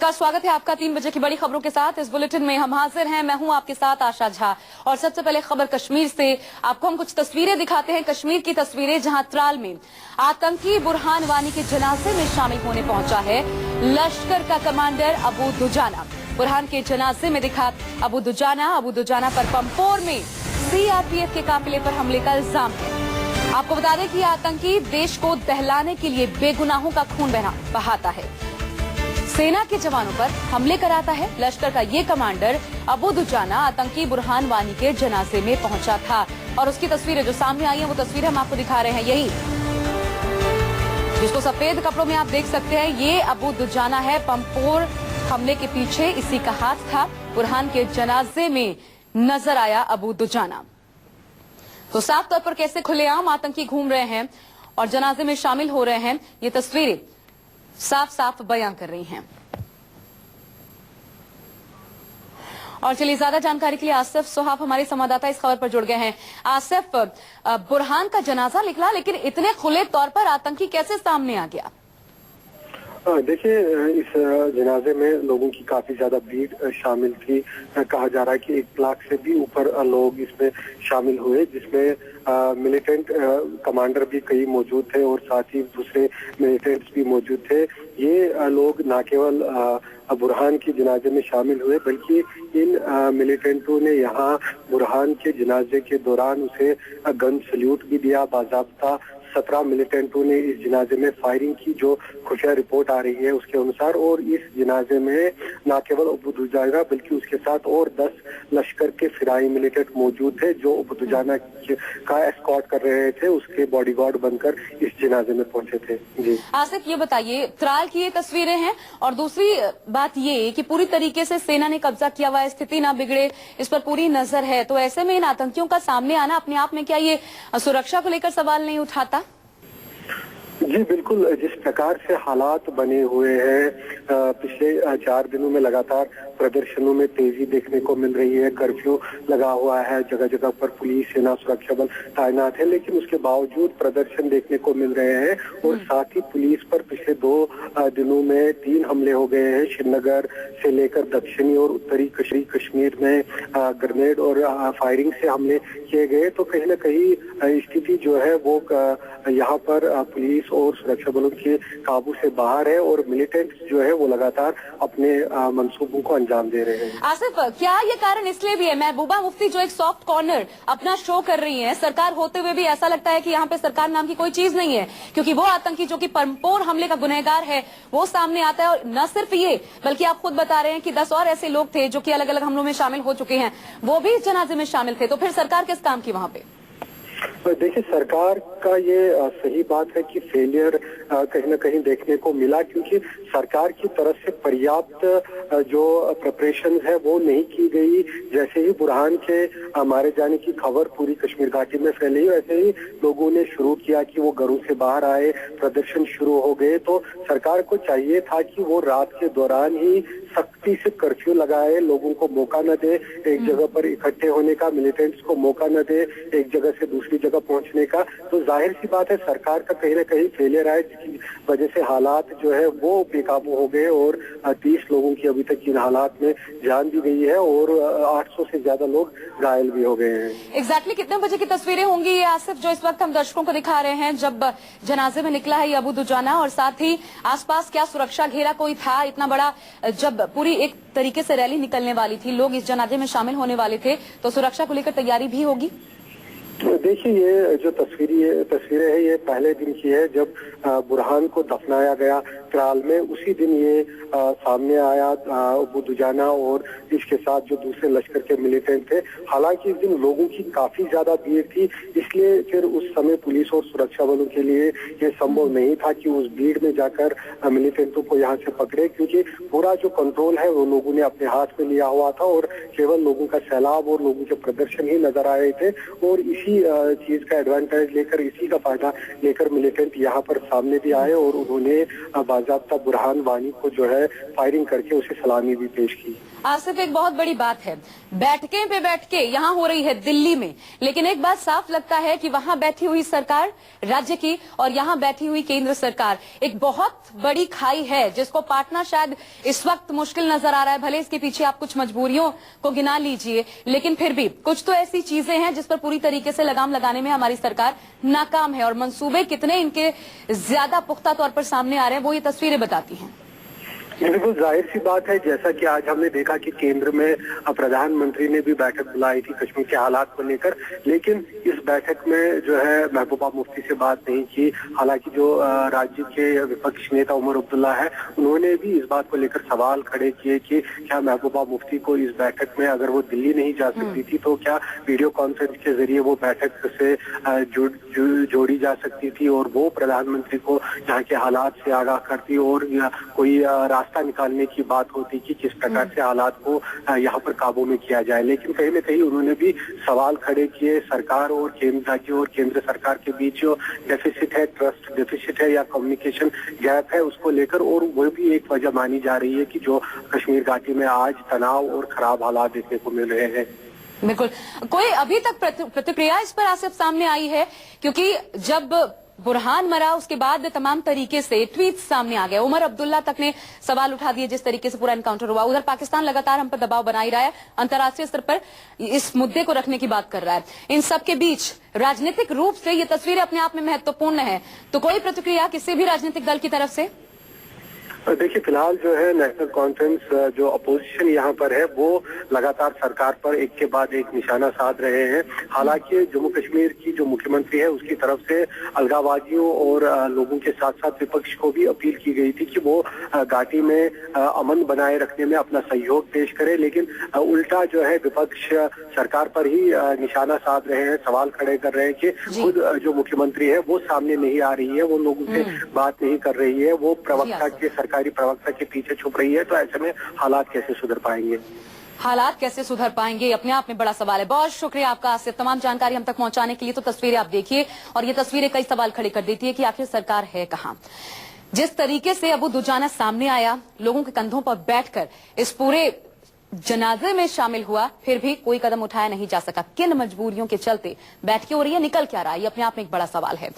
का स्वागत है आपका 3 बजे की बड़ी खबरों के साथ। इस बुलेटिन में हम हाजिर हैं। मैं हूं आपके साथ आशा झा और सबसे पहले खबर कश्मीर से। आपको हम कुछ तस्वीरें दिखाते हैं, कश्मीर की तस्वीरें, जहां त्राल में आतंकी बुरहान वानी के जनाजे में शामिल होने पहुंचा है लश्कर का कमांडर अबू दुजाना। बुरहान के जनाजे में दिखा अबू दुजाना पर पंपोर में सीआरपीएफ के काफिले पर हमले का इल्जाम है। आपको बता दें कि आतंकी देश को दहलाने के लिए बेगुनाहों का खून बहाता है, सेना के जवानों पर हमले कराता है। लश्कर का ये कमांडर अबू दुजाना आतंकी बुरहान वानी के जनाजे में पहुंचा था और उसकी तस्वीरें जो सामने आई हैं वो तस्वीरें हम आपको दिखा रहे हैं। यही जिसको सफेद कपड़ों में आप देख सकते हैं, ये अबू दुजाना है। पंपोर हमले के पीछे इसी का हाथ था। बुरहान के जनाजे में नजर आया अबू दुजाना। तो साफ तौर पर कैसे खुलेआम आतंकी घूम रहे हैं और जनाजे में शामिल हो रहे हैं, ये तस्वीरें साफ साफ बयां कर रही हैं। और चलिए ज्यादा जानकारी के लिए आसिफ सुहाफ हमारे संवाददाता इस खबर पर जुड़ गए हैं। आसिफ, बुरहान का जनाजा निकला, लेकिन इतने खुले तौर पर आतंकी कैसे सामने आ गया? देखिए, इस जनाजे में लोगों की काफी ज्यादा भीड़ शामिल थी। कहा जा रहा है कि 1 लाख से भी ऊपर लोग इसमें शामिल हुए, जिसमें मिलिटेंट कमांडर भी कई मौजूद थे और साथ ही दूसरे मिलिटेंट्स भी मौजूद थे। ये लोग न केवल बुरहान के जनाजे में शामिल हुए, बल्कि इन मिलिटेंटों ने यहाँ बुरहान के जनाजे के दौरान उसे गन सल्यूट भी दिया। बाज़ाब्ता 17 मिलिटेंटों ने इस जनाजे में फायरिंग की, जो खुफिया रिपोर्ट आ रही है उसके अनुसार। और इस जनाजे में न केवल अबू दुजाना बल्कि उसके साथ और 10 लश्कर के फिराई मिलिटेंट मौजूद थे, जो अबू दुजाना का एस्कॉर्ट कर रहे थे, उसके बॉडीगार्ड बनकर इस जनाजे में पहुंचे थे। जी आसिफ, ये बताइए, त्राल की ये तस्वीरें हैं और दूसरी बात ये कि पूरी तरीके से सेना ने कब्जा किया हुआ है, स्थिति ना बिगड़े इस पर पूरी नजर है। तो ऐसे में इन आतंकियों का सामने आना अपने आप में क्या ये सुरक्षा को लेकर सवाल नहीं उठाता? जी बिल्कुल, जिस प्रकार से हालात बने हुए हैं, पिछले 4 दिनों में लगातार प्रदर्शनों में तेजी देखने को मिल रही है। कर्फ्यू लगा हुआ है, जगह जगह पर पुलिस, सेना, सुरक्षा बल तैनात है, लेकिन उसके बावजूद प्रदर्शन देखने को मिल रहे हैं। और साथ ही पुलिस पर पिछले 2 दिनों में 3 हमले हो गए हैं। श्रीनगर से लेकर दक्षिणी और उत्तरी कश्मीर में ग्रेनेड और फायरिंग से हमले किए गए। तो कहीं न कहीं स्थिति जो है वो यहाँ पर पुलिस और सुरक्षा बलों के काबू से बाहर है और मिलिटेंट्स जो है वो लगातार अपने मंसूबों को अंजाम दे रहे हैं। आसिफ, क्या ये कारण इसलिए भी है, महबूबा मुफ्ती जो एक सॉफ्ट कॉर्नर अपना शो कर रही है, सरकार होते हुए भी ऐसा लगता है कि यहाँ पे सरकार नाम की कोई चीज नहीं है, क्योंकि वो आतंकी जो कि पंपोर हमले का गुनहगार है वो सामने आता है। और न सिर्फ ये, बल्कि आप खुद बता रहे हैं कि 10 और ऐसे लोग थे जो कि अलग अलग हमलों में शामिल हो चुके हैं, वो भी जनाजे में शामिल थे। तो फिर सरकार किस काम की वहां पे? देखिए, सरकार का ये सही बात है कि फेलियर कहीं न कहीं देखने को मिला, क्योंकि सरकार की तरफ से पर्याप्त जो प्रिपरेशन है वो नहीं की गई। जैसे ही बुरहान के मारे जाने की खबर पूरी कश्मीर घाटी में फैली, वैसे ही लोगों ने शुरू किया कि वो घरों से बाहर आए, प्रदर्शन शुरू हो गए। तो सरकार को चाहिए था कि वो रात के दौरान ही सख्ती से कर्फ्यू लगाए, लोगों को मौका न दे एक जगह पर इकट्ठे होने का, मिलिटेंट्स को मौका न दे एक जगह से दूसरी जगह पहुंचने का। तो जाहिर सी बात है सरकार का कहीं न कहीं फेलियर है, जिसकी वजह से हालात जो है वो बेकाबू हो गए और 30 लोगों की अभी तक इन हालात में जान भी गई है और 800 से ज्यादा लोग घायल भी हो गए हैं। एग्जैक्टली कितने बजे की तस्वीरें होंगी ये आसिफ, जो इस वक्त हम दर्शकों को दिखा रहे हैं, जब जनाजे में निकला है ये अबू दुजाना, और साथ ही आसपास क्या सुरक्षा घेरा कोई था इतना बड़ा? जब पूरी एक तरीके से रैली निकलने वाली थी, लोग इस जनाजे में शामिल होने वाले थे, तो सुरक्षा को लेकर तैयारी भी होगी? देखिए, ये जो तस्वीरें है ये पहले दिन की है, जब बुरहान को दफनाया गया त्राल में। उसी दिन ये सामने आया अबू दुजाना और इसके साथ जो दूसरे लश्कर के मिलिटेंट थे। हालांकि इस दिन लोगों की काफी ज्यादा भीड़ थी, इसलिए फिर उस समय पुलिस और सुरक्षा बलों के लिए ये संभव नहीं था कि उस भीड़ में जाकर मिलिटेंटों को यहाँ से पकड़े, क्योंकि पूरा जो कंट्रोल है वो लोगों ने अपने हाथ में लिया हुआ था और केवल लोगों का सैलाब और लोगों के प्रदर्शन ही नजर आ रहे थे। और इसी चीज का एडवांटेज लेकर, इसी का फायदा लेकर मिलिटेंट यहाँ पर सामने भी आए और उन्होंने बाज़ाब्ता बुरहान वानी को जो है फायरिंग करके उसे सलामी भी पेश की। आसिफ, एक बहुत बड़ी बात है, बैठके पे बैठ के यहाँ हो रही है दिल्ली में, लेकिन एक बात साफ लगता है कि वहां बैठी हुई सरकार राज्य की और यहाँ बैठी हुई केंद्र सरकार, एक बहुत बड़ी खाई है जिसको पाटना शायद इस वक्त मुश्किल नजर आ रहा है। भले इसके पीछे आप कुछ मजबूरियों को गिना लीजिए, लेकिन फिर भी कुछ तो ऐसी चीजें हैं जिस पर पूरी तरीके से लगाम लगाने में हमारी सरकार नाकाम है, और मंसूबे कितने इनके ज्यादा पुख्ता तौर पर सामने आ रहे हैं वो ये तस्वीरें बताती हैं। बिल्कुल जाहिर सी बात है, जैसा कि आज हमने देखा कि केंद्र में प्रधानमंत्री ने भी बैठक बुलाई थी कश्मीर के हालात को लेकर, लेकिन इस बैठक में जो है महबूबा मुफ्ती से बात नहीं की। हालांकि जो राज्य के विपक्ष नेता उमर अब्दुल्ला है, उन्होंने भी इस बात को लेकर सवाल खड़े किए कि क्या महबूबा मुफ्ती को इस बैठक में, अगर वो दिल्ली नहीं जा सकती थी तो क्या वीडियो कॉन्फ्रेंस के जरिए वो बैठक से जोड़ी जा सकती थी और वो प्रधानमंत्री को यहाँ के हालात से आगाह करती और कोई रास्ता निकालने की बात होती कि किस प्रकार से हालात को यहाँ पर काबू में किया जाए। लेकिन कहीं न कहीं उन्होंने भी सवाल खड़े किए सरकार और केंद्र राज्य और केंद्र सरकार के बीच जो डेफिसिट है, ट्रस्ट डेफिसिट है या कम्युनिकेशन गैप है, उसको लेकर, और वो भी एक वजह मानी जा रही है कि जो कश्मीर घाटी में आज तनाव और खराब हालात देखने को मिल रहे हैं। बिल्कुल, कोई अभी तक प्रतिक्रिया इस पर आसिफ सामने आई है? क्योंकि जब बुरहान मरा उसके बाद तमाम तरीके से ट्वीट सामने आ गए, उमर अब्दुल्ला तक ने सवाल उठा दिए जिस तरीके से पूरा एनकाउंटर हुआ। उधर पाकिस्तान लगातार हम पर दबाव बना ही रहा है, अंतर्राष्ट्रीय स्तर पर इस मुद्दे को रखने की बात कर रहा है। इन सब के बीच राजनीतिक रूप से ये तस्वीरें अपने आप में महत्वपूर्ण है, तो कोई प्रतिक्रिया किसी भी राजनीतिक दल की तरफ से? देखिए, फिलहाल जो है नेशनल कॉन्फ्रेंस, जो अपोजिशन यहाँ पर है, वो लगातार सरकार पर एक के बाद एक निशाना साध रहे हैं। हालांकि जम्मू कश्मीर की जो मुख्यमंत्री है उसकी तरफ से अलगाववादियों और लोगों के साथ साथ विपक्ष को भी अपील की गई थी कि वो घाटी में अमन बनाए रखने में अपना सहयोग पेश करे, लेकिन उल्टा जो है विपक्ष सरकार पर ही निशाना साध रहे हैं, सवाल खड़े कर रहे हैं कि खुद जो मुख्यमंत्री है वो सामने नहीं आ रही है, वो लोगों से बात नहीं कर रही है, वो प्रवक्ता के सरकारी प्रवक्ता के पीछे छुप रही है। तो ऐसे में हालात कैसे सुधर पाएंगे? हालात कैसे सुधर पाएंगे, अपने आप में बड़ा सवाल है। बहुत शुक्रिया आपका आसिफ, तमाम जानकारी हम तक पहुंचाने के लिए। तो तस्वीरें आप देखिए, और ये तस्वीरें कई सवाल खड़े कर देती है कि आखिर सरकार है कहां। जिस तरीके से अबू दुजाना सामने आया, लोगों के कंधों पर बैठकर इस पूरे जनाजे में शामिल हुआ, फिर भी कोई कदम उठाया नहीं जा सका। किन मजबूरियों के चलते बैठकें हो रही है, निकल क्या रहा है, ये अपने आप में एक बड़ा सवाल है।